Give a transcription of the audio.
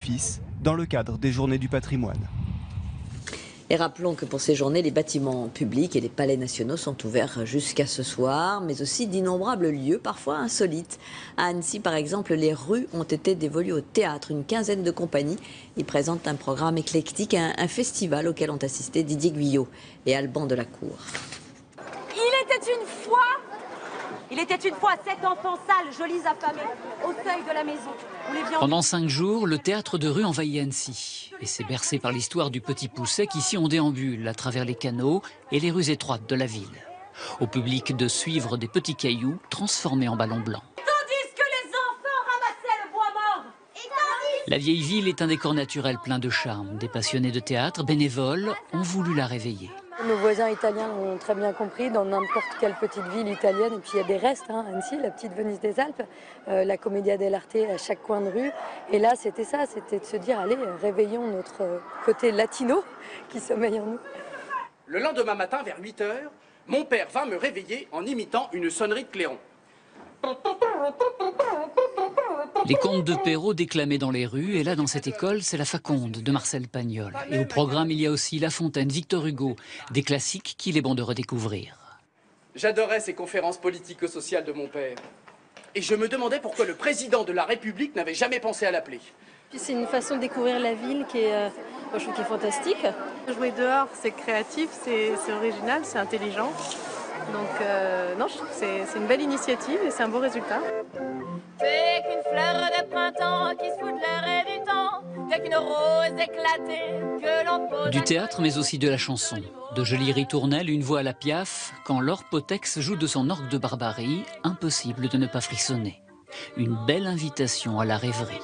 édifice dans le cadre des Journées du patrimoine. Et rappelons que pour ces journées, les bâtiments publics et les palais nationaux sont ouverts jusqu'à ce soir, mais aussi d'innombrables lieux, parfois insolites. À Annecy, par exemple, les rues ont été dévolues au théâtre. Une quinzaine de compagnies y présentent un programme éclectique, un festival auquel ont assisté Didier Guyot et Alban Delacour. Il était une fois 7 enfants sales, jolis affamés, au seuil de la maison. Pendant 5 jours, le théâtre de rue envahit Annecy. Et c'est bercé par l'histoire du Petit Poucet qu'ici on déambule à travers les canaux et les rues étroites de la ville. Au public de suivre des petits cailloux transformés en ballons blancs. Tandis que les enfants ramassaient le bois mort. La vieille ville est un décor naturel plein de charme. Des passionnés de théâtre, bénévoles, ont voulu la réveiller. Nos voisins italiens l'ont très bien compris, dans n'importe quelle petite ville italienne, et puis il y a des restes, Annecy, la petite Venise des Alpes, la Commedia dell'arte à chaque coin de rue. Et là, c'était ça, c'était de se dire, allez, réveillons notre côté latino qui sommeille en nous. Le lendemain matin, vers 8 h, mon père vint me réveiller en imitant une sonnerie de clairon. Les contes de Perrault déclamés dans les rues, et là dans cette école, c'est la Faconde de Marcel Pagnol. Et au programme, il y a aussi La Fontaine, Victor Hugo, des classiques qu'il est bon de redécouvrir. J'adorais ces conférences politico-sociales de mon père. Et je me demandais pourquoi le président de la République n'avait jamais pensé à l'appeler. C'est une façon de découvrir la ville qui est, je trouve, qui est fantastique. Jouer dehors, c'est créatif, c'est original, c'est intelligent. Donc non, je trouve que c'est une belle initiative et c'est un beau résultat. C'est qu'une fleur de printemps qui se fout de l'air et du temps, c'est qu'une rose éclatée que l'on pose. Du théâtre, mais aussi de la chanson. De jolies ritournelles, une voix à la Piaf, quand Laure Potex joue de son orgue de barbarie, impossible de ne pas frissonner. Une belle invitation à la rêverie.